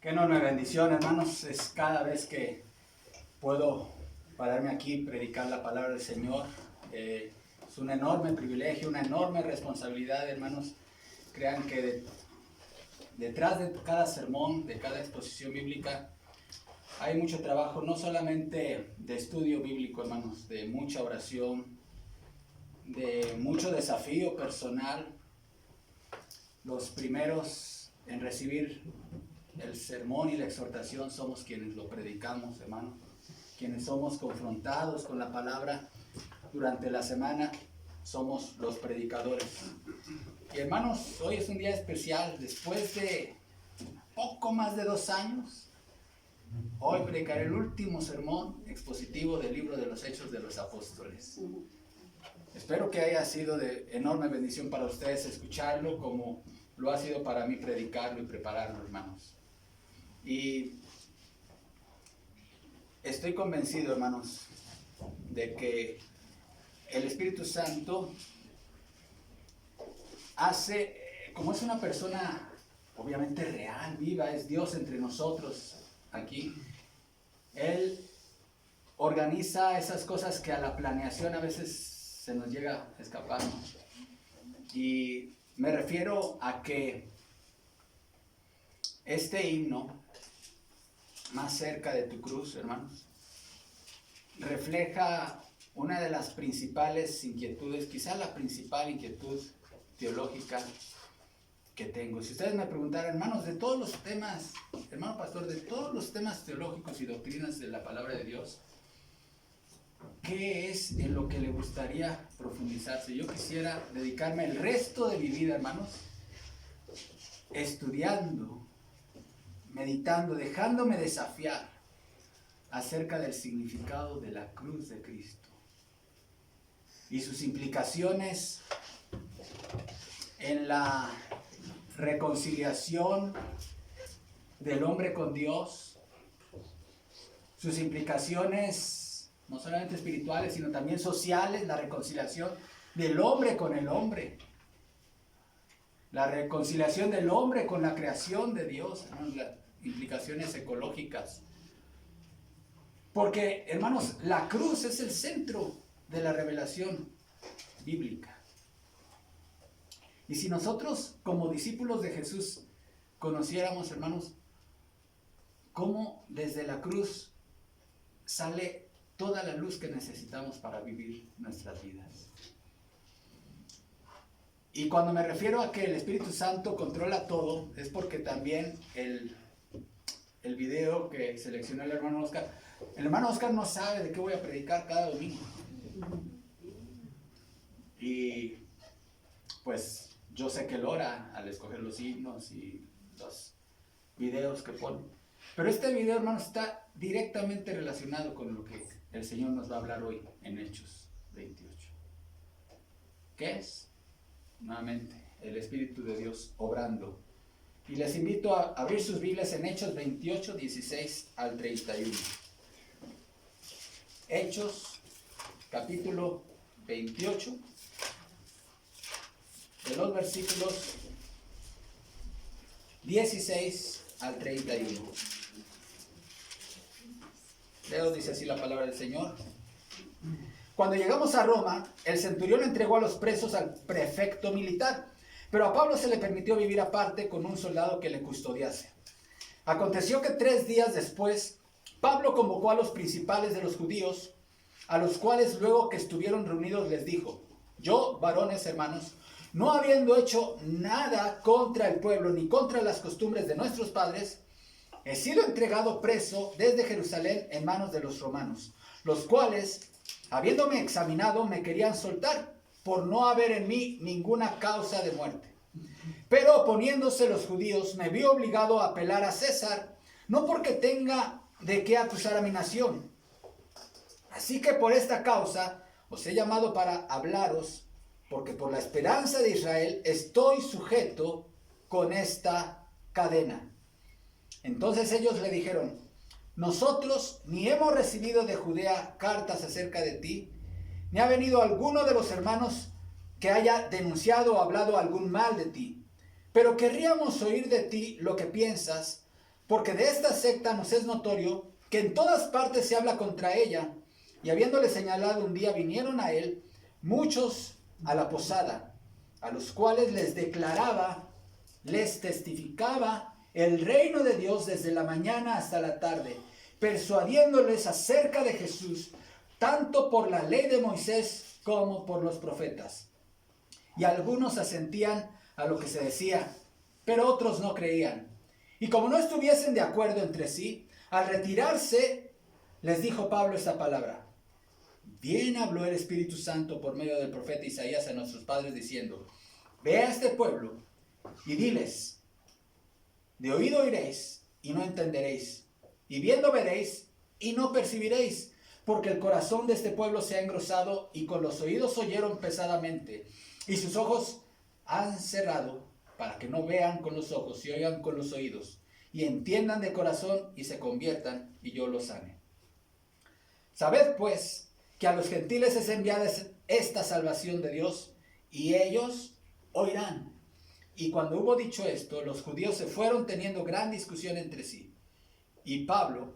Qué enorme bendición, hermanos, es cada vez que puedo pararme aquí y predicar la palabra del Señor. Es un enorme privilegio, una enorme responsabilidad, hermanos. Crean que detrás de cada sermón, de cada exposición bíblica, hay mucho trabajo, no solamente de estudio bíblico, hermanos, de mucha oración, de mucho desafío personal. Los primeros en recibir el sermón y la exhortación somos quienes lo predicamos, hermanos, quienes somos confrontados con la palabra durante la semana, somos los predicadores. Y hermanos, hoy es un día especial, después de poco más de 2 años, hoy predicaré el último sermón expositivo del libro de los Hechos de los Apóstoles. Espero que haya sido de enorme bendición para ustedes escucharlo, como lo ha sido para mí predicarlo y prepararlo, hermanos. Y estoy convencido, hermanos, de que el Espíritu Santo hace, como es una persona obviamente real, viva, es Dios entre nosotros aquí, Él organiza esas cosas que a la planeación a veces se nos llega a escapar, ¿no? Y me refiero a que este himno, Más cerca de tu cruz, hermanos, refleja una de las principales inquietudes, quizás la principal inquietud teológica que tengo. Si ustedes me preguntaran, hermanos, de todos los temas, hermano pastor, de todos los temas teológicos y doctrinas de la palabra de Dios, ¿qué es en lo que le gustaría profundizarse? Yo quisiera dedicarme el resto de mi vida, hermanos, estudiando, meditando, dejándome desafiar acerca del significado de la cruz de Cristo y sus implicaciones en la reconciliación del hombre con Dios, sus implicaciones no solamente espirituales, sino también sociales, la reconciliación del hombre con el hombre, la reconciliación del hombre con la creación de Dios, ¿no? Las implicaciones ecológicas. Porque, hermanos, la cruz es el centro de la revelación bíblica. Y si nosotros, como discípulos de Jesús, conociéramos, hermanos, cómo desde la cruz sale toda la luz que necesitamos para vivir nuestras vidas. Y cuando me refiero a que el Espíritu Santo controla todo, es porque también el video que seleccionó el hermano Oscar no sabe de qué voy a predicar cada domingo. Y pues yo sé que él ora al escoger los himnos y los videos que pone. Pero este video, hermano, está directamente relacionado con lo que el Señor nos va a hablar hoy en Hechos 28. ¿Qué es? Nuevamente, el Espíritu de Dios obrando. Y les invito a abrir sus Biblias en Hechos 28, 16 al 31. Hechos, capítulo 28, de los versículos 16 al 31. Leo, dice así la palabra del Señor. Cuando llegamos a Roma, el centurión entregó a los presos al prefecto militar, pero a Pablo se le permitió vivir aparte con un soldado que le custodiase. Aconteció que 3 días después, Pablo convocó a los principales de los judíos, a los cuales luego que estuvieron reunidos les dijo: yo, varones hermanos, no habiendo hecho nada contra el pueblo ni contra las costumbres de nuestros padres, he sido entregado preso desde Jerusalén en manos de los romanos, los cuales, habiéndome examinado, me querían soltar, por no haber en mí ninguna causa de muerte. Pero oponiéndose los judíos, me vi obligado a apelar a César, no porque tenga de qué acusar a mi nación. Así que por esta causa os he llamado para hablaros, porque por la esperanza de Israel estoy sujeto con esta cadena. Entonces ellos le dijeron: nosotros ni hemos recibido de Judea cartas acerca de ti, ni ha venido alguno de los hermanos que haya denunciado o hablado algún mal de ti. Pero querríamos oír de ti lo que piensas Porque de esta secta nos es notorio que en todas partes se habla contra ella, y habiéndole señalado un día vinieron a él muchos a la posada, a los cuales les declaraba, les testificaba el reino de Dios desde la mañana hasta la tarde, persuadiéndoles acerca de Jesús, tanto por la ley de Moisés como por los profetas. Y algunos asentían a lo que se decía, pero otros no creían. Y como no estuviesen de acuerdo entre sí, al retirarse, les dijo Pablo esta palabra: bien habló el Espíritu Santo por medio del profeta Isaías a nuestros padres diciendo: ve a este pueblo y diles, de oído oiréis y no entenderéis, y viendo veréis y no percibiréis, porque el corazón de este pueblo se ha engrosado y con los oídos oyeron pesadamente, y sus ojos han cerrado para que no vean con los ojos y oigan con los oídos, y entiendan de corazón y se conviertan y yo los sane. Sabed pues que a los gentiles es enviada esta salvación de Dios, y ellos oirán. Y cuando hubo dicho esto, los judíos se fueron teniendo gran discusión entre sí. Y Pablo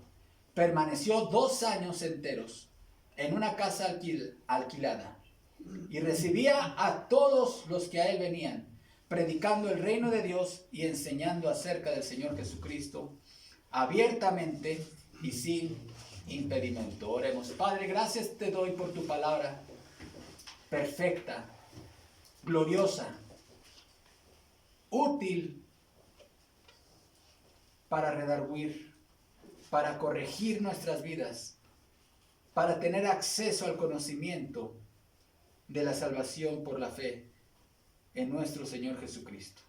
permaneció 2 años enteros en una casa alquilada, y recibía a todos los que a él venían, predicando el reino de Dios y enseñando acerca del Señor Jesucristo, abiertamente y sin impedimento. Oremos. Padre, gracias te doy por tu palabra perfecta, gloriosa, útil para redarguir, para corregir nuestras vidas, para tener acceso al conocimiento de la salvación por la fe en nuestro Señor Jesucristo.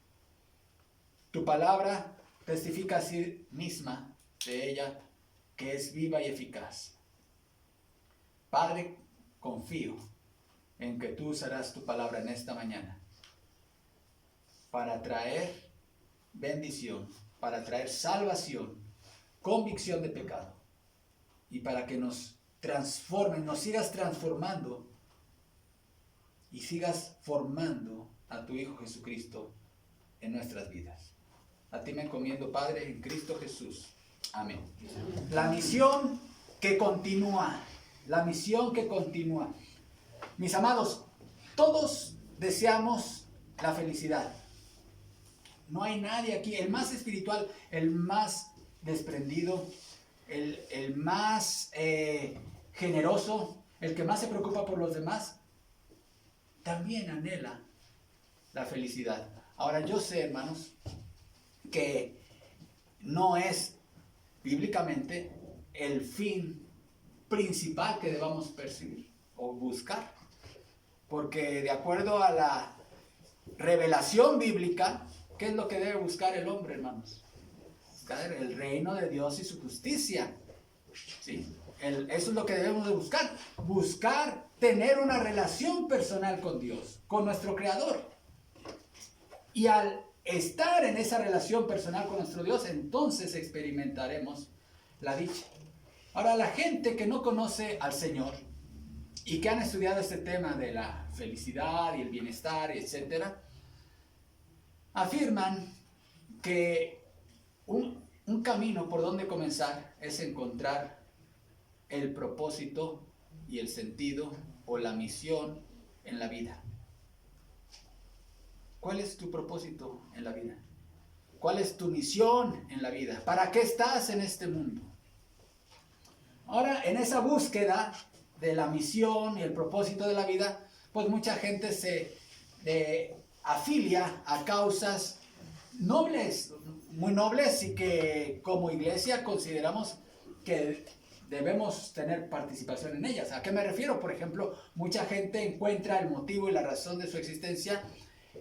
Tu palabra testifica a sí misma de ella que es viva y eficaz. Padre, confío en que tú usarás tu palabra en esta mañana para traer bendición, para traer salvación, convicción de pecado, y para que nos transformen, nos sigas transformando y sigas formando a tu Hijo Jesucristo en nuestras vidas. A ti me encomiendo, Padre, en Cristo Jesús. Amén. La misión que continúa, la misión que continúa. Mis amados, todos deseamos la felicidad. No hay nadie aquí, el más espiritual, el más desprendido, el más generoso, el que más se preocupa por los demás, también anhela la felicidad. Ahora yo sé, hermanos, que no es bíblicamente el fin principal que debamos perseguir o buscar, porque de acuerdo a la revelación bíblica, ¿qué es lo que debe buscar el hombre, hermanos? Buscar el reino de Dios y su justicia. ¿Sí? Eso es lo que debemos de buscar. Buscar tener una relación personal con Dios, con nuestro Creador. Y al estar en esa relación personal con nuestro Dios, entonces experimentaremos la dicha. Ahora, la gente que no conoce al Señor y que han estudiado este tema de la felicidad y el bienestar, etcétera, afirman que un camino por donde comenzar es encontrar el propósito y el sentido o la misión en la vida. ¿Cuál es tu propósito en la vida? ¿Cuál es tu misión en la vida? ¿Para qué estás en este mundo? Ahora, en esa búsqueda de la misión y el propósito de la vida, pues mucha gente se afilia a causas nobles, muy nobles, y que como iglesia consideramos que debemos tener participación en ellas. ¿A qué me refiero? Por ejemplo, mucha gente encuentra el motivo y la razón de su existencia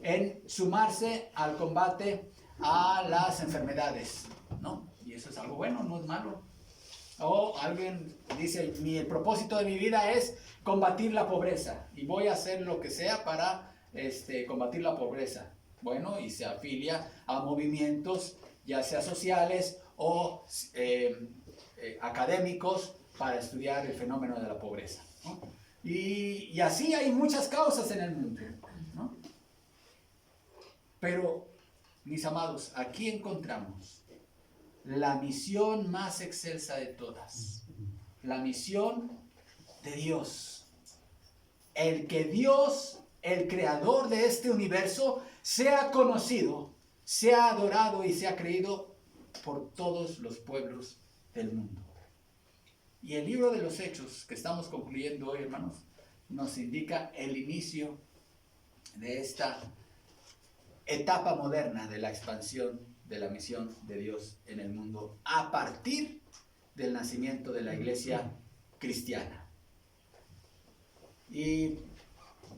en sumarse al combate a las enfermedades, ¿no? Y eso es algo bueno, no es malo. O alguien dice, el propósito de mi vida es combatir la pobreza y voy a hacer lo que sea para combatir la pobreza. Bueno, y se afilia a movimientos, ya sea sociales o académicos, para estudiar el fenómeno de la pobreza, ¿no? Y así hay muchas causas en el mundo, ¿no? Pero, mis amados, aquí encontramos la misión más excelsa de todas. La misión de Dios. El que Dios, el creador de este universo, sea conocido, sea adorado y sea creído por todos los pueblos del mundo. Y el libro de los Hechos que estamos concluyendo hoy, hermanos, nos indica el inicio de esta etapa moderna de la expansión de la misión de Dios en el mundo a partir del nacimiento de la iglesia cristiana. Y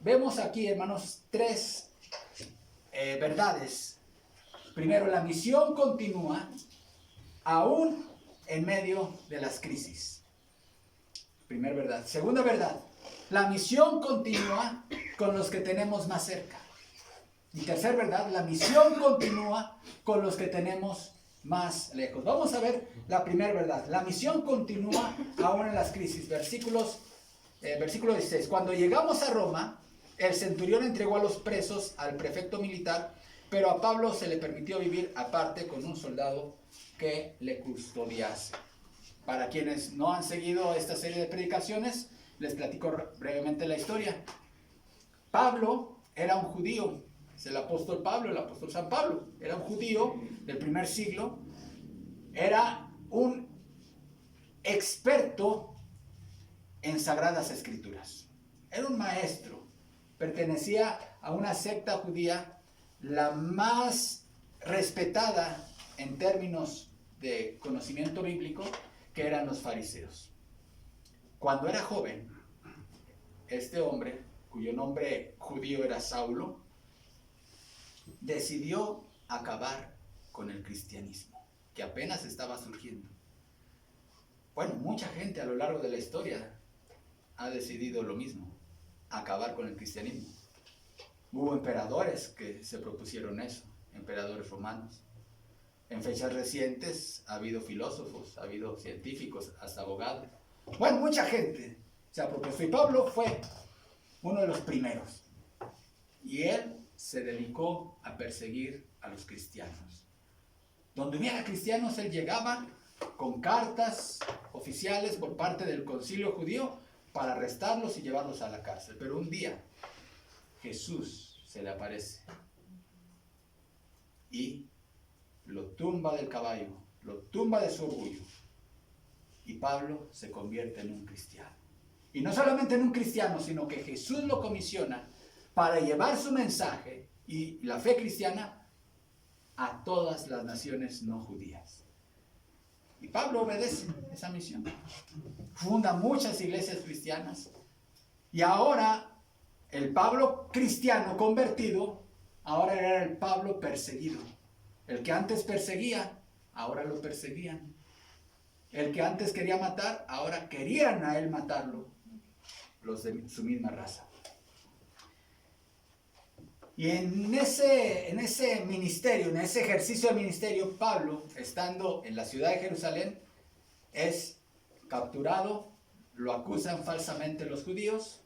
vemos aquí, hermanos, tres verdades. Primero, la misión continúa aún en medio de las crisis. Primera verdad. Segunda verdad, la misión continúa con los que tenemos más cerca. Y tercera verdad, la misión continúa con los que tenemos más lejos. Vamos a ver la primera verdad. La misión continúa aún en las crisis. Versículo 16. Cuando llegamos a Roma, el centurión entregó a los presos al prefecto militar, pero a Pablo se le permitió vivir aparte con un soldado que le custodiase. Para quienes no han seguido esta serie de predicaciones, les platico brevemente la historia. Pablo era un judío. Es el apóstol Pablo, el apóstol San Pablo. Era un judío del primer siglo. Era un experto en sagradas escrituras. Era un maestro. Pertenecía a una secta judía, la más respetada en términos de conocimiento bíblico, que eran los fariseos. Cuando era joven, este hombre, cuyo nombre judío era Saulo, decidió acabar con el cristianismo, que apenas estaba surgiendo. Bueno, mucha gente a lo largo de la historia ha decidido lo mismo, acabar con el cristianismo. Hubo emperadores que se propusieron eso, emperadores romanos. En fechas recientes ha habido filósofos, ha habido científicos, hasta abogados. Bueno, mucha gente se ha propuesto, y Pablo fue uno de los primeros. Y él se dedicó a perseguir a los cristianos. Donde hubiera cristianos, él llegaba con cartas oficiales por parte del concilio judío para arrestarlos y llevarlos a la cárcel. Pero un día Jesús se le aparece y lo tumba del caballo, lo tumba de su orgullo, y Pablo se convierte en un cristiano. Y no solamente en un cristiano, sino que Jesús lo comisiona para llevar su mensaje y la fe cristiana a todas las naciones no judías. Y Pablo obedece esa misión. Funda muchas iglesias cristianas. Y ahora el Pablo cristiano convertido, ahora era el Pablo perseguido. El que antes perseguía, ahora lo perseguían. El que antes quería matar, ahora querían a él matarlo, los de su misma raza. Y en ese ministerio, en ese ejercicio del ministerio, Pablo, estando en la ciudad de Jerusalén, es capturado, lo acusan falsamente los judíos,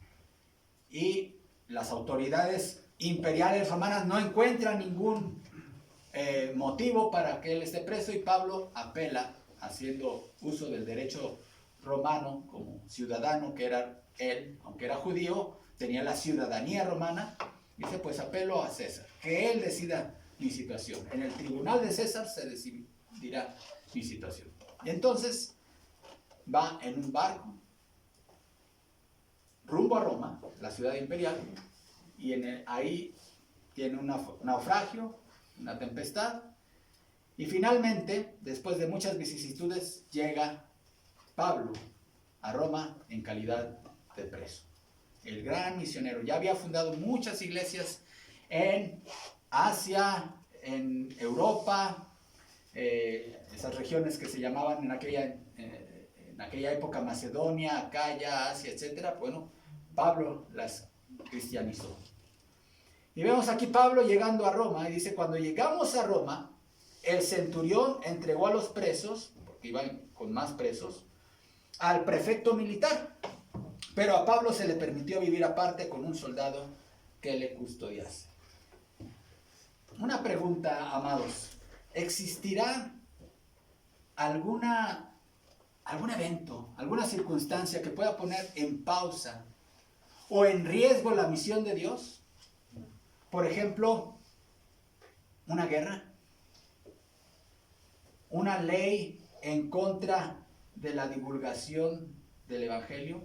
y las autoridades imperiales romanas no encuentran ningún motivo para que él esté preso, y Pablo apela, haciendo uso del derecho romano como ciudadano que era él, aunque era judío, tenía la ciudadanía romana. Dice, pues apelo a César, que él decida mi situación. En el tribunal de César se decidirá mi situación. Y entonces va en un barco rumbo a Roma, la ciudad imperial, y ahí tiene un naufragio, una tempestad, y finalmente, después de muchas vicisitudes, llega Pablo a Roma en calidad de preso. El gran misionero, ya había fundado muchas iglesias en Asia, en Europa, esas regiones que se llamaban en aquella época Macedonia, Acaya, Asia, etc. Bueno, Pablo las cristianizó. Y vemos aquí Pablo llegando a Roma, y dice, cuando llegamos a Roma, el centurión entregó a los presos, porque iban con más presos, al prefecto militar. Pero a Pablo se le permitió vivir aparte con un soldado que le custodiase. Una pregunta, amados. ¿Existirá algún evento, alguna circunstancia que pueda poner en pausa o en riesgo la misión de Dios? Por ejemplo, una guerra, una ley en contra de la divulgación del Evangelio,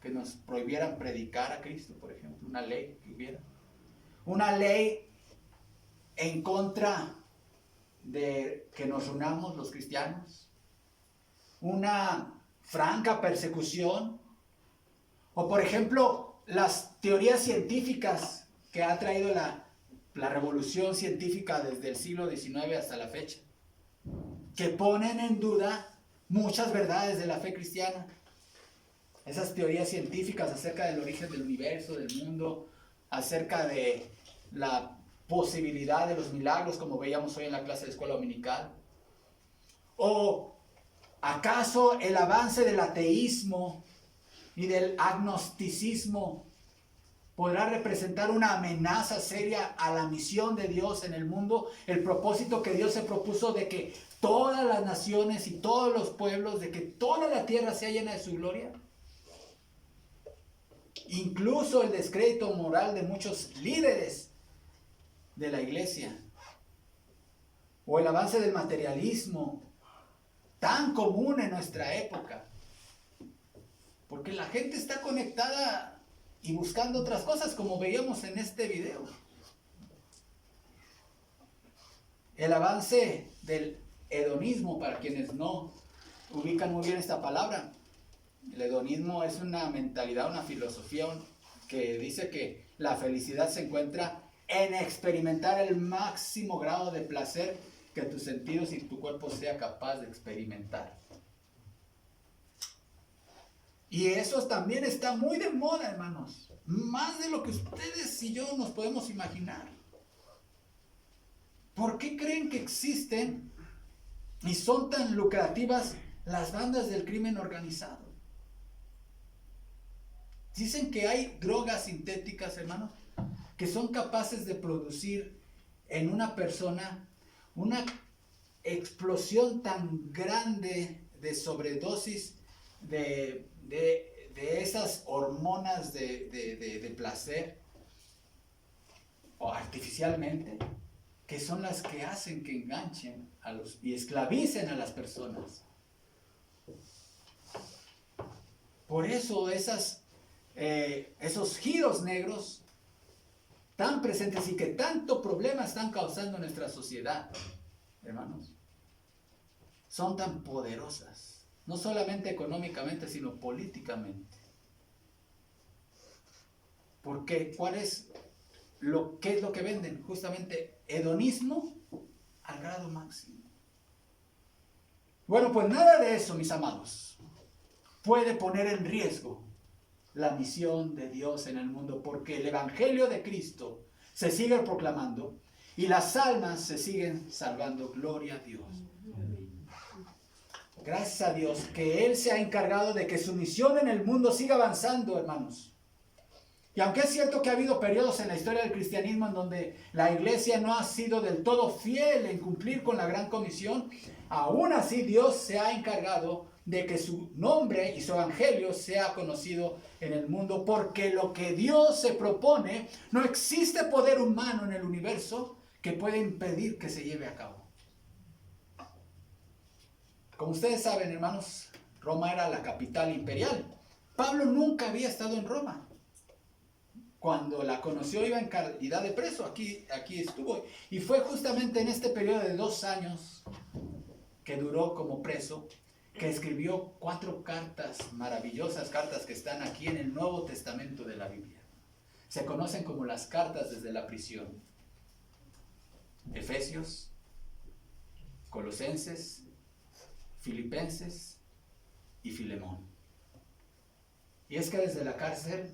que nos prohibieran predicar a Cristo, por ejemplo, una ley que hubiera. Una ley en contra de que nos unamos los cristianos. Una franca persecución. O por ejemplo, las teorías científicas que ha traído la revolución científica desde el siglo XIX hasta la fecha, que ponen en duda muchas verdades de la fe cristiana. Esas teorías científicas acerca del origen del universo, del mundo, acerca de la posibilidad de los milagros, como veíamos hoy en la clase de escuela dominical. ¿O acaso el avance del ateísmo y del agnosticismo podrá representar una amenaza seria a la misión de Dios en el mundo? El propósito que Dios se propuso de que todas las naciones y todos los pueblos, de que toda la tierra sea llena de su gloria. Incluso el descrédito moral de muchos líderes de la iglesia. O el avance del materialismo, tan común en nuestra época. Porque la gente está conectada y buscando otras cosas, como veíamos en este video. El avance del hedonismo, para quienes no ubican muy bien esta palabra. El hedonismo es una mentalidad, una filosofía que dice que la felicidad se encuentra en experimentar el máximo grado de placer que tus sentidos y tu cuerpo sea capaz de experimentar. Y eso también está muy de moda, hermanos. Más de lo que ustedes y yo nos podemos imaginar. ¿Por qué creen que existen y son tan lucrativas las bandas del crimen organizado? Dicen que hay drogas sintéticas, hermanos, que son capaces de producir en una persona una explosión tan grande de sobredosis de esas hormonas de placer, o artificialmente, que son las que hacen que enganchen y esclavicen a las personas. Por eso esos giros negros tan presentes y que tanto problema están causando en nuestra sociedad, hermanos, son tan poderosas, no solamente económicamente, sino políticamente. ¿Por qué? ¿Qué es lo que venden? Justamente hedonismo al grado máximo. Bueno, pues nada de eso, mis amados, puede poner en riesgo la misión de Dios en el mundo, porque el Evangelio de Cristo se sigue proclamando y las almas se siguen salvando. Gloria a Dios. Gracias a Dios que Él se ha encargado de que su misión en el mundo siga avanzando, hermanos. Y aunque es cierto que ha habido periodos en la historia del cristianismo en donde la iglesia no ha sido del todo fiel en cumplir con la gran comisión, aún así Dios se ha encargado de que su nombre y su evangelio sea conocido en el mundo, porque lo que Dios se propone, no existe poder humano en el universo que pueda impedir que se lleve a cabo. Como ustedes saben, hermanos, Roma era la capital imperial. Pablo nunca había estado en Roma. Cuando la conoció iba en calidad de preso, aquí estuvo. Y fue justamente en este periodo de 2 años que duró como preso, que escribió 4 cartas, maravillosas cartas que están aquí en el Nuevo Testamento de la Biblia. Se conocen como las cartas desde la prisión. Efesios, Colosenses, Filipenses y Filemón. Y es que desde la cárcel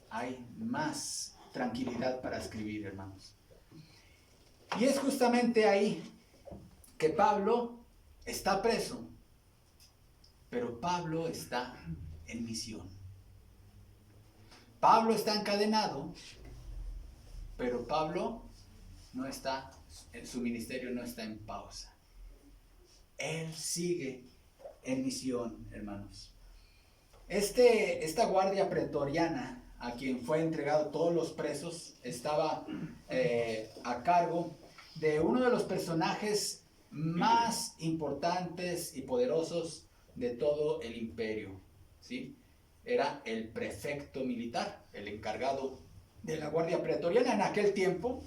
hay más tranquilidad para escribir, hermanos. Y es justamente ahí que Pablo está preso, pero Pablo está en misión. Pablo está encadenado, pero Pablo no está, su ministerio no está en pausa. él sigue en misión, hermanos. Esta guardia pretoriana, a quien fue entregado todos los presos, estaba a cargo de uno de los personajes más importantes y poderosos de todo el imperio, ¿sí? Era el prefecto militar, el encargado de la guardia pretoriana en aquel tiempo,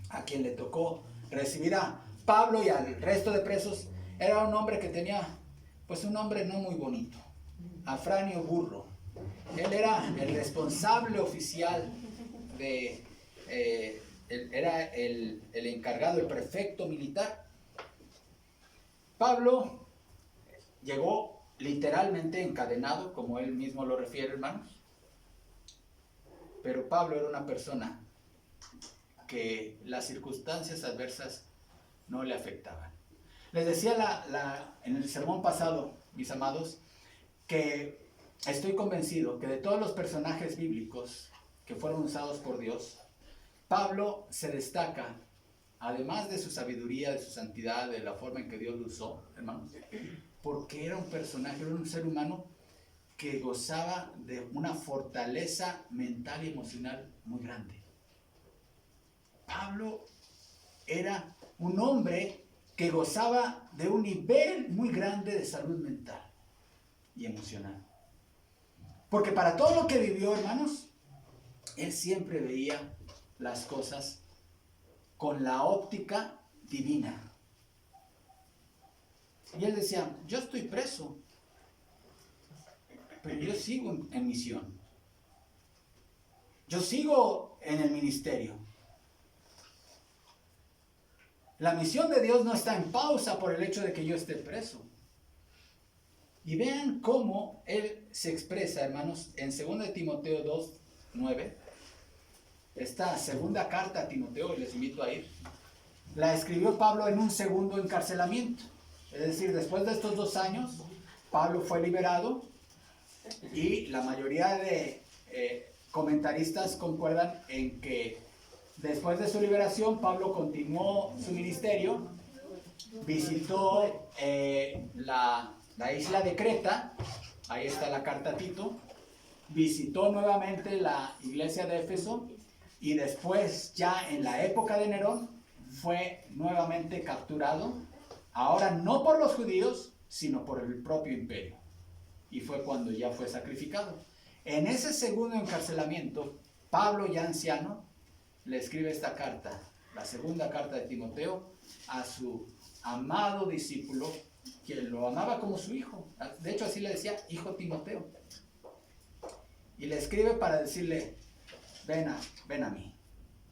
a quien le tocó recibir a Pablo y al resto de presos. Era un hombre que tenía, pues, un nombre no muy bonito, Afranio Burro. Él era el responsable oficial era el encargado, el prefecto militar. Pablo llegó literalmente encadenado, como él mismo lo refiere, hermanos. Pero Pablo era una persona que las circunstancias adversas no le afectaban. Les decía en el sermón pasado, mis amados, que estoy convencido que de todos los personajes bíblicos que fueron usados por Dios, Pablo se destaca, además de su sabiduría, de su santidad, de la forma en que Dios lo usó, hermanos, porque era un personaje, era un ser humano que gozaba de una fortaleza mental y emocional muy grande. Pablo era un hombre que gozaba de un nivel muy grande de salud mental y emocional. Porque para todo lo que vivió, hermanos, él siempre veía las cosas con la óptica divina. Y él decía, yo estoy preso, pero yo sigo en misión. Yo sigo en el ministerio. La misión de Dios no está en pausa por el hecho de que yo esté preso. Y vean cómo él se expresa, hermanos, en 2 Timoteo 2:9. Esta segunda carta a Timoteo, les invito a ir, la escribió Pablo en un segundo encarcelamiento. Es decir, después de estos 2 años, Pablo fue liberado y la mayoría de comentaristas concuerdan en que después de su liberación, Pablo continuó su ministerio, visitó la isla de Creta, ahí está la carta a Tito, visitó nuevamente la iglesia de Éfeso y después, ya en la época de Nerón, fue nuevamente capturado, ahora no por los judíos, sino por el propio imperio. Y fue cuando ya fue sacrificado. En ese segundo encarcelamiento, Pablo, ya anciano, le escribe esta carta, la segunda carta de Timoteo, a su amado discípulo, quien lo amaba como su hijo. De hecho, así le decía, hijo Timoteo. Y le escribe para decirle, ven a mí.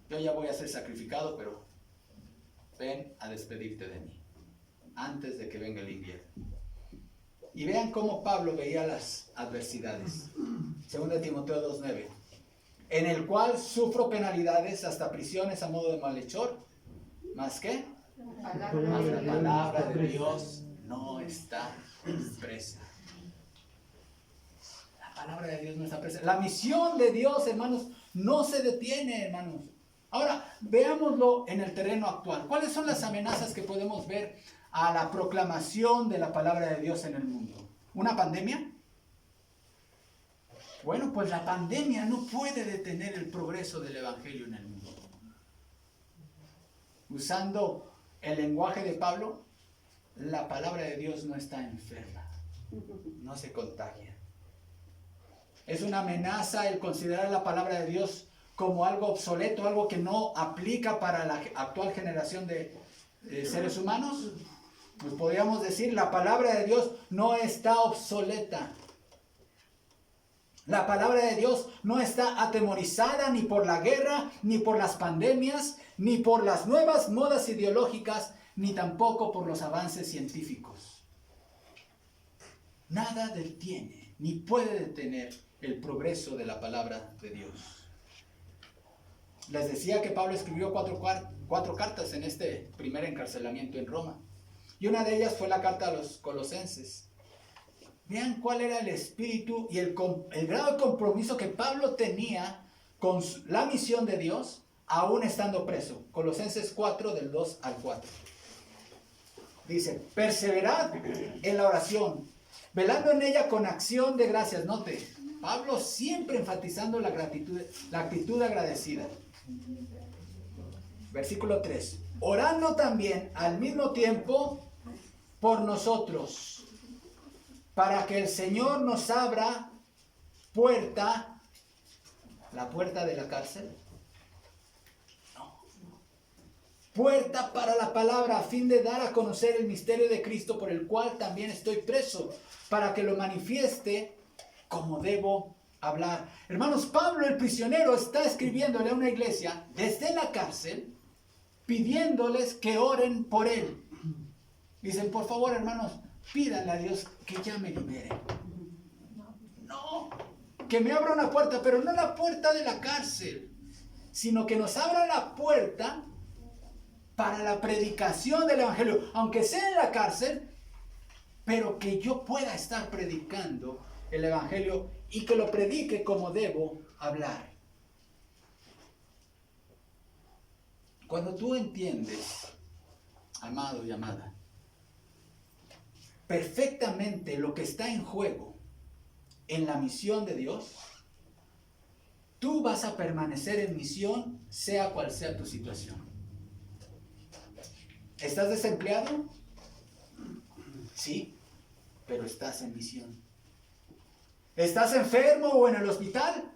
Yo ya voy a ser sacrificado, pero ven a despedirte de mí, antes de que venga el invierno. Y vean cómo Pablo veía las adversidades. 2 Timoteo 2:9. En el cual sufro penalidades hasta prisiones a modo de malhechor. ¿Más qué? Más la palabra de Dios no está presa. La palabra de Dios no está presa. La misión de Dios, hermanos, no se detiene, hermanos. Ahora, veámoslo en el terreno actual. ¿Cuáles son las amenazas que podemos ver a la proclamación de la palabra de Dios en el mundo? ¿Una pandemia? Bueno, pues la pandemia no puede detener el progreso del evangelio en el mundo. Usando el lenguaje de Pablo, la palabra de Dios no está enferma, no se contagia. Es una amenaza el considerar la palabra de Dios como algo obsoleto, algo que no aplica para la actual generación de seres humanos. Pues podríamos decir, la palabra de Dios no está obsoleta. La palabra de Dios no está atemorizada ni por la guerra, ni por las pandemias, ni por las nuevas modas ideológicas, ni tampoco por los avances científicos. Nada detiene, ni puede detener el progreso de la palabra de Dios. Les decía que Pablo escribió cuatro cartas en este primer encarcelamiento en Roma. Y una de ellas fue la carta a los Colosenses. Vean cuál era el espíritu y el grado de compromiso que Pablo tenía con la misión de Dios, aún estando preso. Colosenses 4, del 2 al 4. Dice, perseverad en la oración, velando en ella con acción de gracias. Note, Pablo siempre enfatizando la actitud agradecida. Versículo 3. Orando también al mismo tiempo por nosotros, para que el Señor nos abra puerta, la puerta de la cárcel. No. Puerta para la palabra, a fin de dar a conocer el misterio de Cristo, por el cual también estoy preso, para que lo manifieste como debo hablar. Hermanos, Pablo el prisionero está escribiéndole a una iglesia desde la cárcel, pidiéndoles que oren por él. Dicen, por favor, hermanos, pídanle a Dios que ya me libere. No, que me abra una puerta, pero no la puerta de la cárcel, sino que nos abra la puerta para la predicación del evangelio, aunque sea en la cárcel, pero que yo pueda estar predicando el evangelio y que lo predique como debo hablar. Cuando tú entiendes, amado y amada, perfectamente lo que está en juego en la misión de Dios, tú vas a permanecer en misión, sea cual sea tu situación. ¿Estás desempleado? Sí, pero estás en misión. ¿Estás enfermo o en el hospital?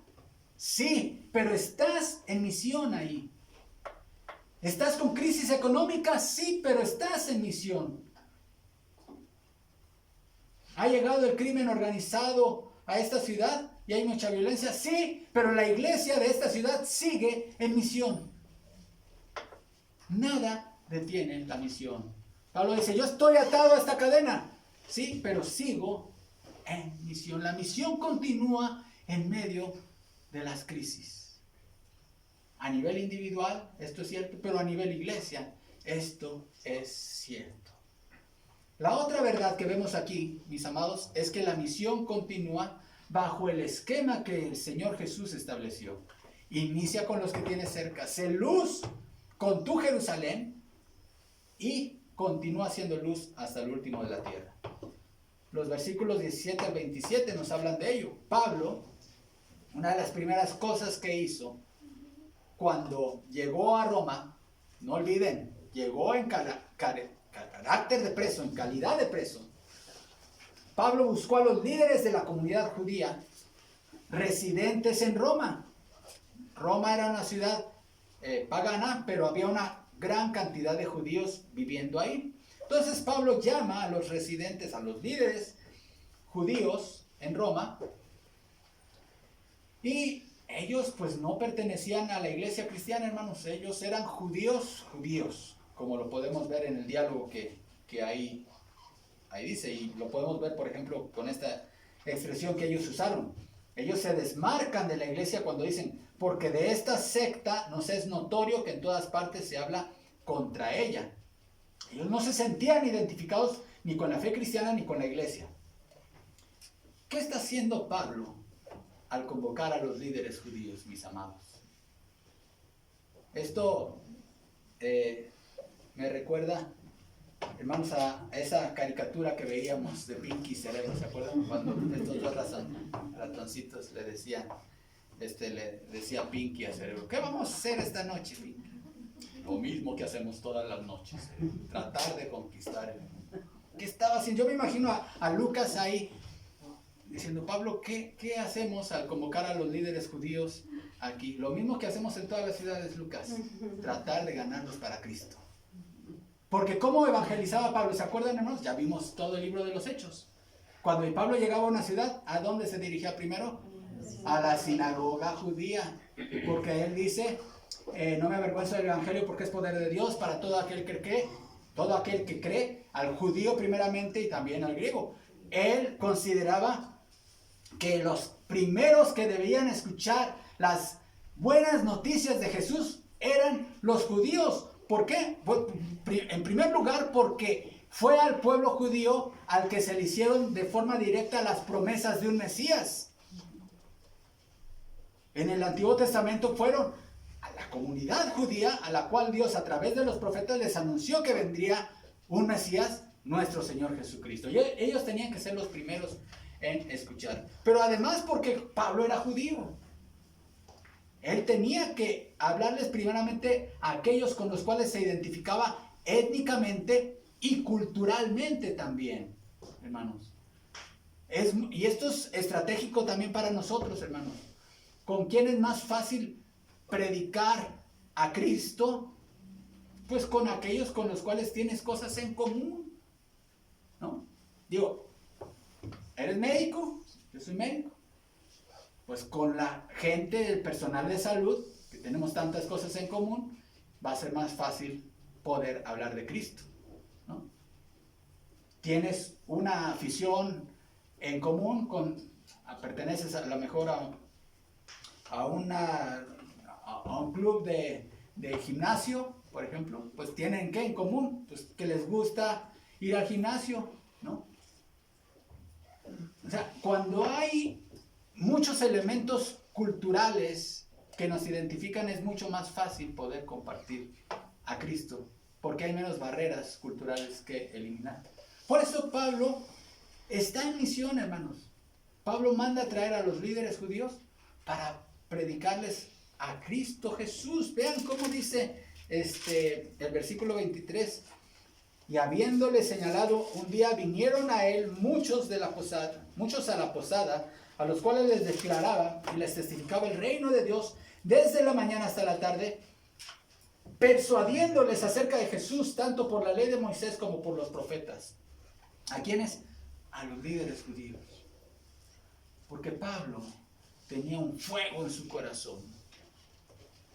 Sí, pero estás en misión ahí. ¿Estás con crisis económica? Sí, pero estás en misión. ¿Ha llegado el crimen organizado a esta ciudad y hay mucha violencia? Sí, pero la iglesia de esta ciudad sigue en misión. Nada detiene la misión. Pablo dice, yo estoy atado a esta cadena. Sí, pero sigo en misión. La misión continúa en medio de las crisis. A nivel individual, esto es cierto, pero a nivel iglesia, esto es cierto. La otra verdad que vemos aquí, mis amados, es que la misión continúa bajo el esquema que el Señor Jesús estableció. Inicia con los que tienes cerca, sé luz con tu Jerusalén y continúa siendo luz hasta el último de la tierra. Los versículos 17 al 27 nos hablan de ello. Pablo, una de las primeras cosas que hizo cuando llegó a Roma, no olviden, llegó en carácter de preso, en calidad de preso. Pablo buscó a los líderes de la comunidad judía residentes en Roma. Roma era una ciudad pagana, pero había una gran cantidad de judíos viviendo ahí. Entonces Pablo llama a los residentes, a los líderes judíos en Roma, y ellos pues no pertenecían a la iglesia cristiana, hermanos. Ellos eran judíos, como lo podemos ver en el diálogo que ahí dice, y lo podemos ver por ejemplo con esta expresión que ellos usaron. Ellos se desmarcan de la iglesia cuando dicen, porque de esta secta nos es notorio que en todas partes se habla contra ella. Ellos no se sentían identificados ni con la fe cristiana ni con la iglesia. ¿Qué está haciendo Pablo al convocar a los líderes judíos, mis amados? Esto me recuerda, hermanos, a esa caricatura que veíamos de Pinky y Cerebro. ¿Se acuerdan? Cuando estos dos ratoncitos le decía Pinky a Cerebro, ¿qué vamos a hacer esta noche, Pinky? Lo mismo que hacemos todas las noches, tratar de conquistar el mundo. ¿Qué estaba haciendo? Yo me imagino a Lucas ahí diciendo, Pablo, ¿qué hacemos al convocar a los líderes judíos aquí? Lo mismo que hacemos en todas las ciudades, Lucas, tratar de ganarlos para Cristo. Porque ¿cómo evangelizaba Pablo? ¿Se acuerdan, hermanos? Ya vimos todo el libro de los Hechos. Cuando Pablo llegaba a una ciudad, ¿a dónde se dirigía primero? A la sinagoga judía. Porque él dice, no me avergüenzo del evangelio porque es poder de Dios para todo aquel que cree, al judío primeramente y también al griego. Él consideraba que los primeros que debían escuchar las buenas noticias de Jesús eran los judíos. ¿Por qué? En primer lugar, porque fue al pueblo judío al que se le hicieron de forma directa las promesas de un Mesías. En el Antiguo Testamento fueron a la comunidad judía a la cual Dios a través de los profetas les anunció que vendría un Mesías, nuestro Señor Jesucristo. Y ellos tenían que ser los primeros en escuchar. Pero además porque Pablo era judío. Él tenía que hablarles primeramente a aquellos con los cuales se identificaba étnicamente y culturalmente también, hermanos. Y esto es estratégico también para nosotros, hermanos. ¿Con quién es más fácil predicar a Cristo? Pues con aquellos con los cuales tienes cosas en común, ¿no? Digo, ¿eres médico? Yo soy médico. Pues con la gente del personal de salud, que tenemos tantas cosas en común, va a ser más fácil poder hablar de Cristo, ¿no? Tienes una afición en común perteneces a lo mejor a un club de gimnasio, por ejemplo, pues tienen ¿qué en común? Pues que les gusta ir al gimnasio, ¿no? O sea, cuando hay muchos elementos culturales que nos identifican, es mucho más fácil poder compartir a Cristo, porque hay menos barreras culturales que eliminar. Por eso Pablo está en misión, hermanos. Pablo manda a traer a los líderes judíos para predicarles a Cristo Jesús. Vean cómo dice el versículo 23. Y habiéndole señalado un día, vinieron a él muchos a la posada, a los cuales les declaraba y les testificaba el reino de Dios desde la mañana hasta la tarde, persuadiéndoles acerca de Jesús, tanto por la ley de Moisés como por los profetas. ¿A quiénes? A los líderes judíos. Porque Pablo tenía un fuego en su corazón.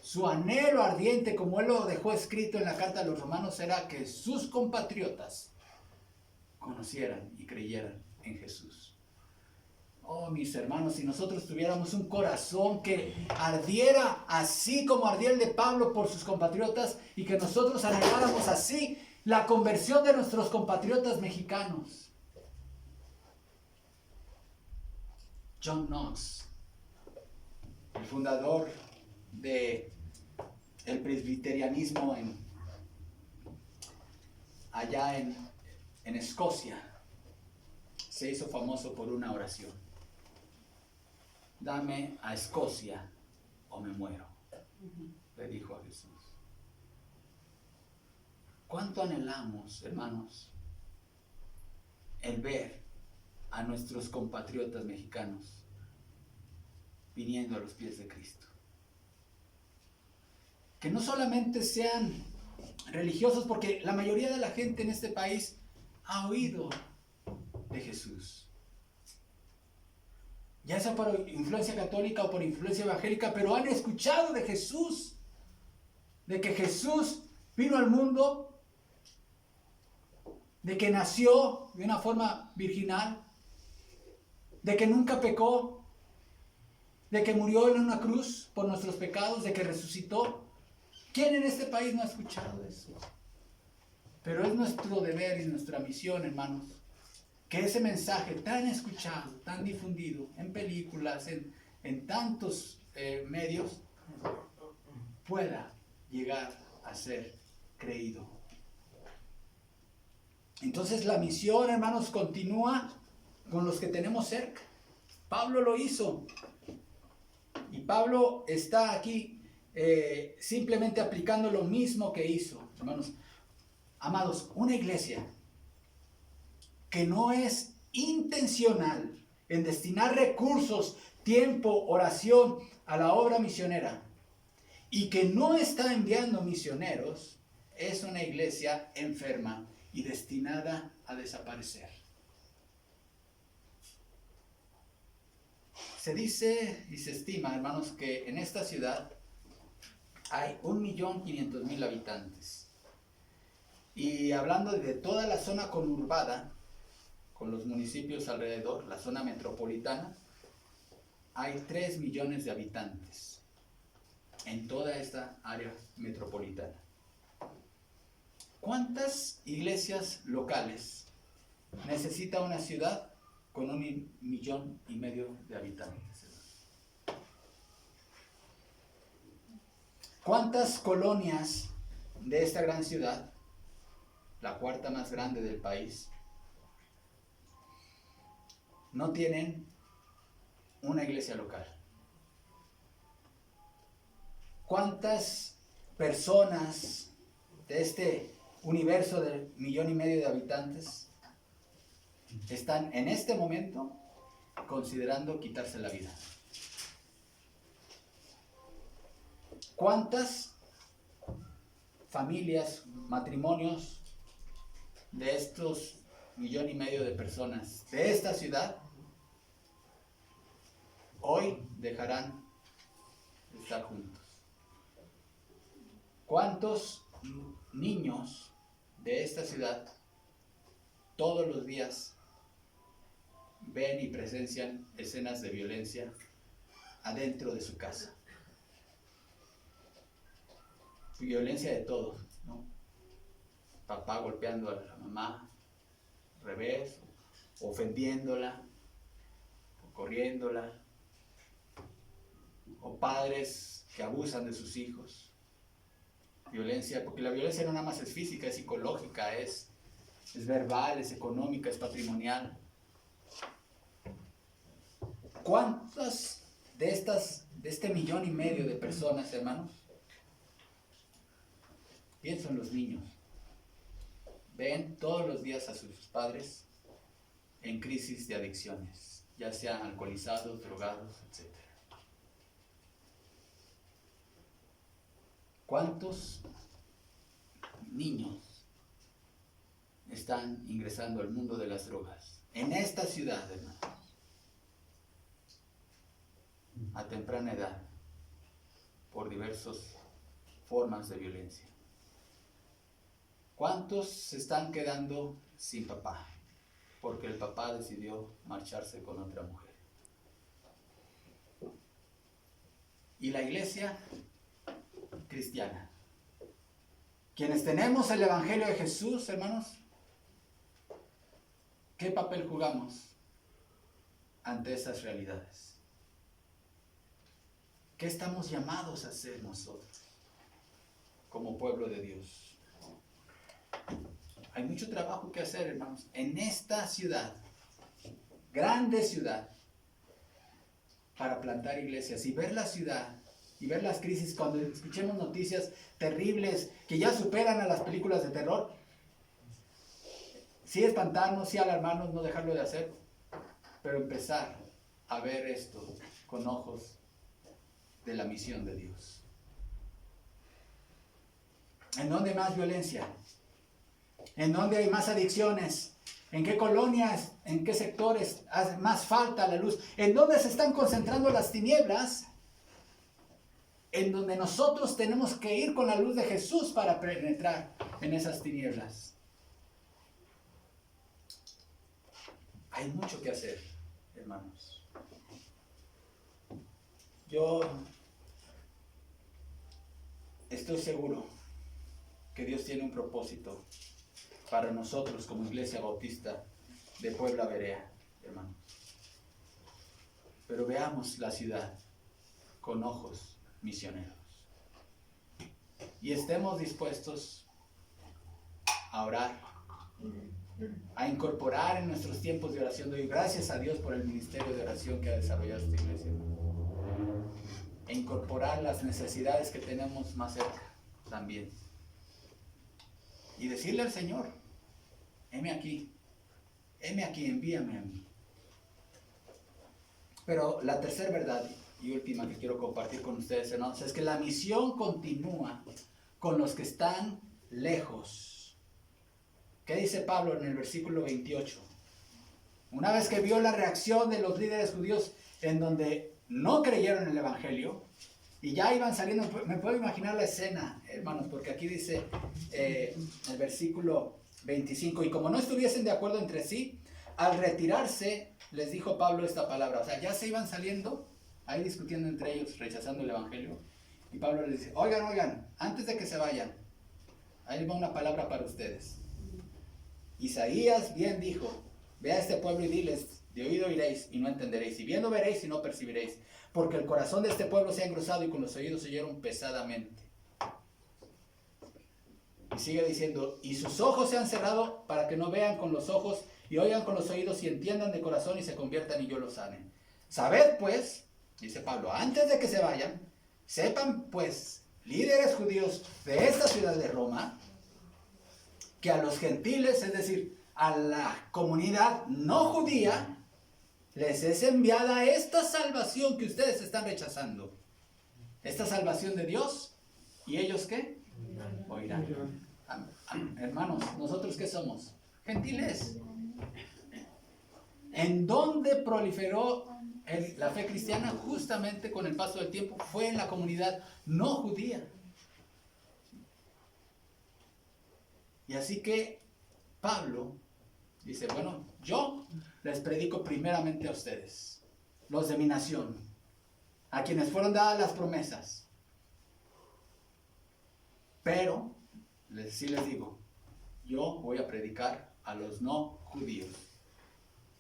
Su anhelo ardiente, como él lo dejó escrito en la carta a los romanos, era que sus compatriotas conocieran y creyeran en Jesús. Oh, mis hermanos, si nosotros tuviéramos un corazón que ardiera así como ardía el de Pablo por sus compatriotas, y que nosotros anheláramos así la conversión de nuestros compatriotas mexicanos. John Knox, el fundador del presbiterianismo allá en Escocia, se hizo famoso por una oración: dame a Escocia o me muero, le dijo a Jesús. ¿Cuánto anhelamos, hermanos, el ver a nuestros compatriotas mexicanos viniendo a los pies de Cristo? Que no solamente sean religiosos, porque la mayoría de la gente en este país ha oído de Jesús, ya sea por influencia católica o por influencia evangélica, pero han escuchado de Jesús, de que Jesús vino al mundo, de que nació de una forma virginal, de que nunca pecó, de que murió en una cruz por nuestros pecados, de que resucitó. ¿Quién en este país no ha escuchado eso? Pero es nuestro deber y nuestra misión, hermanos, que ese mensaje tan escuchado, tan difundido en películas, en tantos medios, pueda llegar a ser creído. Entonces la misión, hermanos, continúa con los que tenemos cerca. Pablo lo hizo. Y Pablo está aquí simplemente aplicando lo mismo que hizo, hermanos. Amados, una iglesia que no es intencional en destinar recursos, tiempo, oración a la obra misionera, y que no está enviando misioneros, es una iglesia enferma y destinada a desaparecer. Se dice y se estima, hermanos, que en esta ciudad hay 1.500.000 habitantes. Y hablando de toda la zona conurbada, con los municipios alrededor, la zona metropolitana, hay 3 millones de habitantes en toda esta área metropolitana. ¿Cuántas iglesias locales necesita una ciudad con 1,5 millones de habitantes? ¿Cuántas colonias de esta gran ciudad la cuarta más grande del país, no tienen una iglesia local. ¿Cuántas personas de este universo de 1,5 millones de habitantes están en este momento considerando quitarse la vida? ¿Cuántas familias, matrimonios de estos 1,5 millones de personas de esta ciudad hoy dejarán de estar juntos? ¿Cuántos niños de esta ciudad todos los días ven y presencian escenas de violencia adentro de su casa? Violencia de todo, ¿no? Papá golpeando a la mamá, al revés, ofendiéndola, o corriéndola, o padres que abusan de sus hijos. Violencia, porque la violencia no nada más es física, es psicológica, es verbal, es económica, es patrimonial. ¿Cuántas de este 1,5 millones de personas, hermanos? Pienso en los niños. Ven todos los días a sus padres en crisis de adicciones, ya sean alcoholizados, drogados, etc. ¿Cuántos niños están ingresando al mundo de las drogas en esta ciudad, hermanos, a temprana edad, por diversas formas de violencia? ¿Cuántos se están quedando sin papá porque el papá decidió marcharse con otra mujer? Y la iglesia cristiana, quienes tenemos el Evangelio de Jesús, hermanos, ¿qué papel jugamos ante esas realidades? ¿Qué estamos llamados a hacer nosotros como pueblo de Dios? Hay mucho trabajo que hacer, hermanos, en esta ciudad, grande ciudad, para plantar iglesias y ver la ciudad y ver las crisis. Cuando escuchemos noticias terribles que ya superan a las películas de terror, sí espantarnos, sí alarmarnos, no dejarlo de hacer, pero empezar a ver esto con ojos de la misión de Dios. ¿En dónde hay más violencia? ¿En dónde hay más adicciones? ¿En qué colonias, en qué sectores hace más falta la luz? ¿En dónde se están concentrando las tinieblas? En donde nosotros tenemos que ir con la luz de Jesús para penetrar en esas tinieblas. Hay mucho que hacer, hermanos. Yo estoy seguro que Dios tiene un propósito para nosotros como Iglesia Bautista de Puebla Berea, hermanos. Pero veamos la ciudad con ojos misioneros. Y estemos dispuestos a orar, a incorporar en nuestros tiempos de oración. Doy gracias a Dios por el ministerio de oración que ha desarrollado esta iglesia, e incorporar las necesidades que tenemos más cerca también. Y decirle al Señor: heme aquí, envíame a mí. Pero la tercera verdad y última que quiero compartir con ustedes, hermanos, es que la misión continúa con los que están lejos. ¿Qué dice Pablo en el versículo 28? Una vez que vio la reacción de los líderes judíos en donde no creyeron en el Evangelio y ya iban saliendo, me puedo imaginar la escena, hermanos, porque aquí dice el versículo 25: y como no estuviesen de acuerdo entre sí, al retirarse les dijo Pablo esta palabra. O sea, ya se iban saliendo, ahí discutiendo entre ellos, rechazando el Evangelio, y Pablo les dice: oigan, antes de que se vayan, ahí va una palabra para ustedes. Isaías bien dijo: ve a este pueblo y diles, de oído oiréis y no entenderéis, y viendo veréis y no percibiréis, porque el corazón de este pueblo se ha engrosado y con los oídos oyeron pesadamente. Y sigue diciendo, y sus ojos se han cerrado para que no vean con los ojos y oigan con los oídos y entiendan de corazón y se conviertan y yo los sane. Sabed pues, dice Pablo, antes de que se vayan, sepan pues, líderes judíos de esta ciudad de Roma, que a los gentiles, es decir, a la comunidad no judía, les es enviada esta salvación que ustedes están rechazando. Esta salvación de Dios, ¿y ellos qué? Oirán. Hermanos, ¿nosotros qué somos? Gentiles. ¿En dónde proliferó la fe cristiana? Justamente con el paso del tiempo fue en la comunidad no judía. Y así que Pablo dice, bueno, yo les predico primeramente a ustedes, los de mi nación, a quienes fueron dadas las promesas. Pero, sí les digo, yo voy a predicar a los no judíos.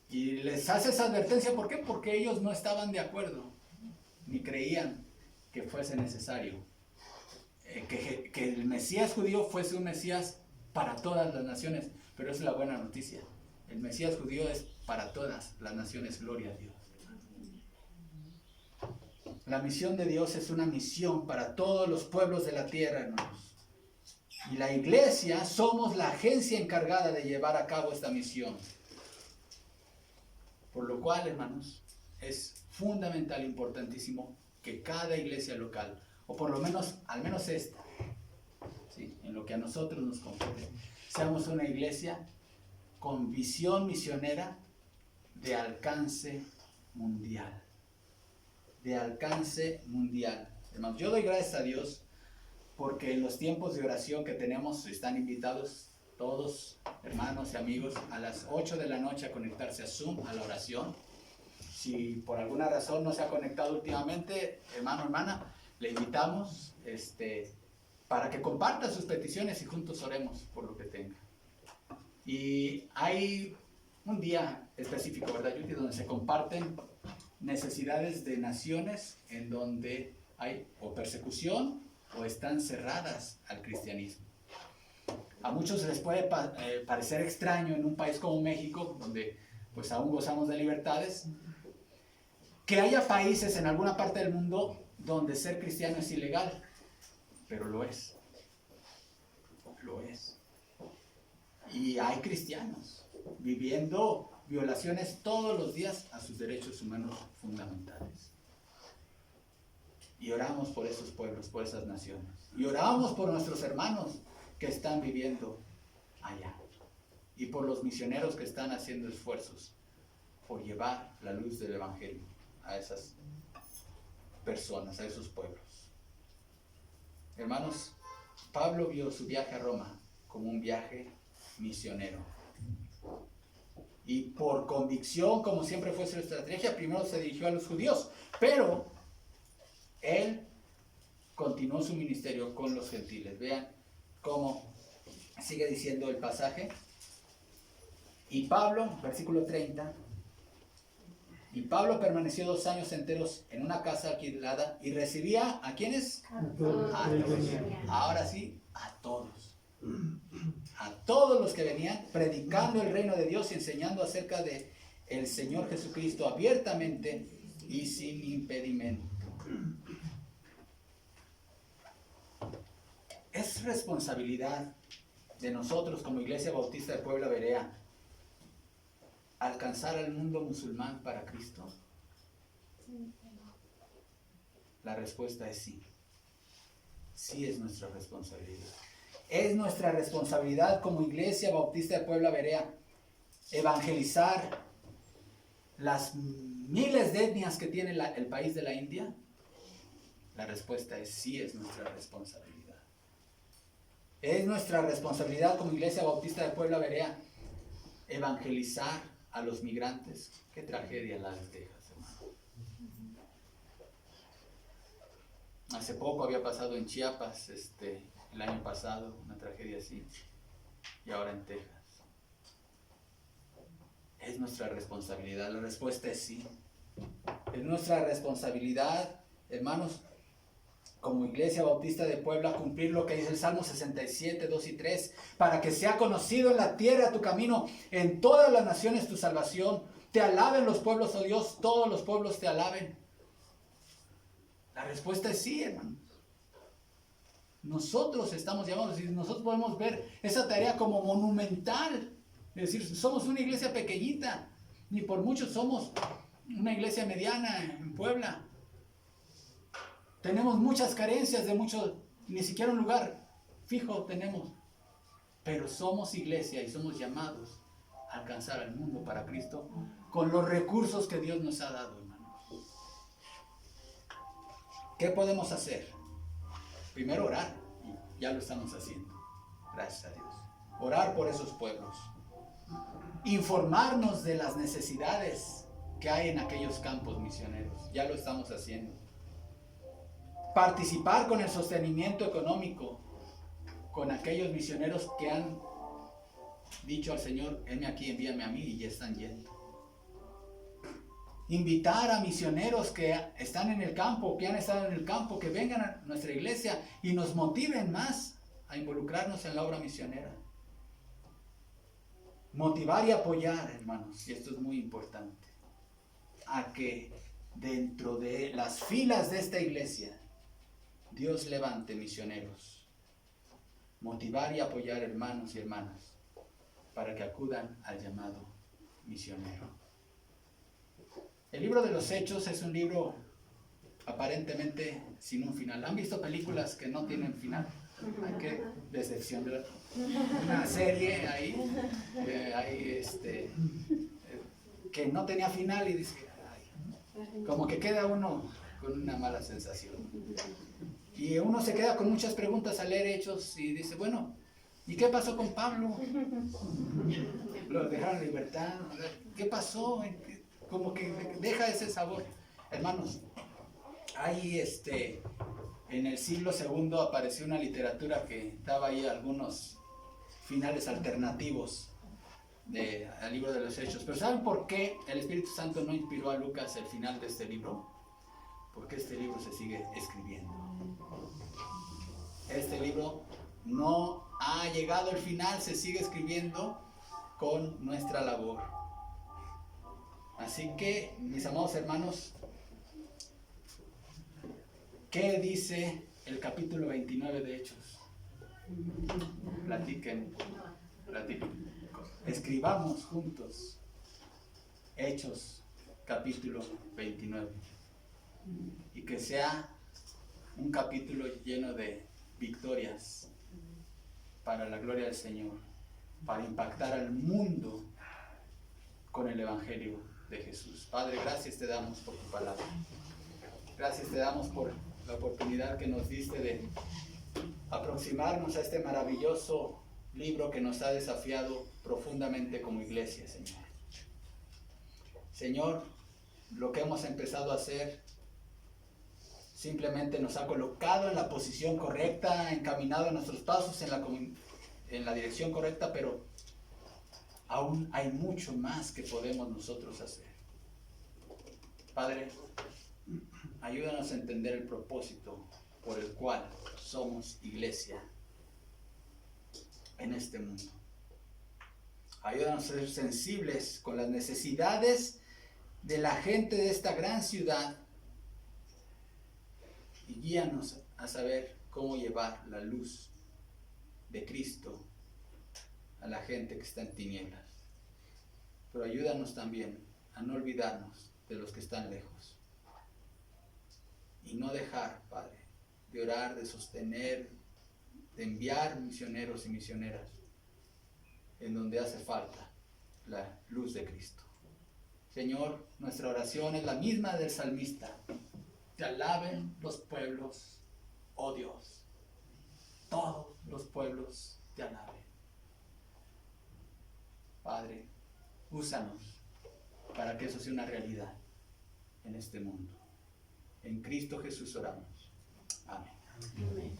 Y les hace esa advertencia, ¿por qué? Porque ellos no estaban de acuerdo, ni creían que fuese necesario, que el Mesías judío fuese un Mesías para todas las naciones. Pero es la buena noticia, el Mesías judío es para todas las naciones, gloria a Dios. La misión de Dios es una misión para todos los pueblos de la tierra, hermanos. Y la iglesia somos la agencia encargada de llevar a cabo esta misión. Por lo cual, hermanos, es fundamental, importantísimo, que cada iglesia local, o por lo menos, al menos esta, ¿sí?, en lo que a nosotros nos compete, seamos una iglesia con visión misionera de alcance mundial. De alcance mundial. Hermanos, yo doy gracias a Dios porque en los tiempos de oración que tenemos están invitados todos, hermanos y amigos, a las 8 de la noche a conectarse a Zoom, a la oración. Si por alguna razón no se ha conectado últimamente, hermano, hermana, le invitamos para que comparta sus peticiones y juntos oremos por lo que tenga. Y hay un día específico, ¿verdad, Yuti?, donde se comparten necesidades de naciones en donde hay o persecución o están cerradas al cristianismo. A muchos les puede parecer extraño en un país como México, donde pues aún gozamos de libertades, que haya países en alguna parte del mundo donde ser cristiano es ilegal, pero lo es. Lo es. Y hay cristianos viviendo violaciones todos los días a sus derechos humanos fundamentales. Y oramos por esos pueblos, por esas naciones. Y oramos por nuestros hermanos que están viviendo allá. Y por los misioneros que están haciendo esfuerzos por llevar la luz del Evangelio a esas personas, a esos pueblos. Hermanos, Pablo vio su viaje a Roma como un viaje misionero. Y por convicción, como siempre fue su estrategia, primero se dirigió a los judíos, pero él continuó su ministerio con los gentiles. Vean cómo sigue diciendo el pasaje. Y Pablo, versículo 30, y Pablo permaneció 2 años enteros en una casa alquilada y recibía ¿a quiénes? A todos. Ahora sí, a todos. A todos los que venían predicando el reino de Dios y enseñando acerca de el Señor Jesucristo abiertamente y sin impedimento. Es responsabilidad de nosotros como Iglesia Bautista de Puebla Berea alcanzar al mundo musulmán para Cristo. La respuesta es sí. Sí es nuestra responsabilidad. Es nuestra responsabilidad como Iglesia Bautista de Puebla Berea evangelizar las miles de etnias que tiene el país de la India. La respuesta es sí, es nuestra responsabilidad. Es nuestra responsabilidad como Iglesia Bautista de Puebla Berea evangelizar a los migrantes. Qué tragedia la de Texas, hermano. Hace poco había pasado en Chiapas, el año pasado, una tragedia así, y ahora en Texas. Es nuestra responsabilidad. La respuesta es sí. Es nuestra responsabilidad, hermanos, como Iglesia Bautista de Puebla, cumplir lo que dice el Salmo 67, 2 y 3, para que sea conocido en la tierra tu camino, en todas las naciones tu salvación. Te alaben los pueblos, oh Dios, todos los pueblos te alaben. La respuesta es sí, hermanos. Nosotros estamos llamados, y nosotros podemos ver esa tarea como monumental. Es decir, somos una iglesia pequeñita, ni por mucho somos una iglesia mediana en Puebla. Tenemos muchas carencias de muchos, ni siquiera un lugar fijo tenemos. Pero somos iglesia y somos llamados a alcanzar al mundo para Cristo con los recursos que Dios nos ha dado, hermanos. ¿Qué podemos hacer? Primero orar, y ya lo estamos haciendo, gracias a Dios. Orar por esos pueblos. Informarnos de las necesidades que hay en aquellos campos misioneros, ya lo estamos haciendo. Participar con el sostenimiento económico con aquellos misioneros que han dicho al Señor, heme aquí, envíame a mí, y ya están yendo. Invitar a misioneros que están en el campo, que han estado en el campo, que vengan a nuestra iglesia y nos motiven más a involucrarnos en la obra misionera. Motivar y apoyar, hermanos, y esto es muy importante, a que dentro de las filas de esta iglesia Dios levante misioneros. Motivar y apoyar, hermanos y hermanas, para que acudan al llamado misionero. El libro de los Hechos es un libro aparentemente sin un final. ¿Han visto películas que no tienen final? Ay, qué decepción, ¿verdad? Una serie ahí, que no tenía final y dice, ay, como que queda uno con una mala sensación. Y uno se queda con muchas preguntas al leer Hechos y dice, bueno, ¿y qué pasó con Pablo? Lo dejaron en libertad. ¿Qué pasó? Como que deja ese sabor. Hermanos, hay en el siglo II apareció una literatura que daba ahí algunos finales alternativos al libro de los Hechos. Pero ¿saben por qué el Espíritu Santo no inspiró a Lucas el final de este libro? Porque este libro se sigue escribiendo. Este libro no ha llegado al final, se sigue escribiendo con nuestra labor. Así que, mis amados hermanos, ¿qué dice el capítulo 29 de Hechos? Platiquen. Escribamos juntos Hechos capítulo 29. Y que sea un capítulo lleno de victorias para la gloria del Señor, para impactar al mundo con el Evangelio de Jesús. Padre, gracias te damos por tu palabra. Gracias te damos por la oportunidad que nos diste de aproximarnos a este maravilloso libro que nos ha desafiado profundamente como iglesia, Señor. Señor, lo que hemos empezado a hacer simplemente nos ha colocado en la posición correcta, encaminado nuestros pasos en la dirección correcta, pero aún hay mucho más que podemos nosotros hacer. Padre, ayúdanos a entender el propósito por el cual somos iglesia en este mundo. Ayúdanos a ser sensibles con las necesidades de la gente de esta gran ciudad y guíanos a saber cómo llevar la luz de Cristo a la gente que está en tinieblas. Pero ayúdanos también a no olvidarnos de los que están lejos. Y no dejar, Padre, de orar, de sostener, de enviar misioneros y misioneras en donde hace falta la luz de Cristo. Señor, nuestra oración es la misma del salmista. Te alaben los pueblos, oh Dios. Todos los pueblos te alaben. Padre, úsanos para que eso sea una realidad en este mundo. En Cristo Jesús oramos. Amén. Amén.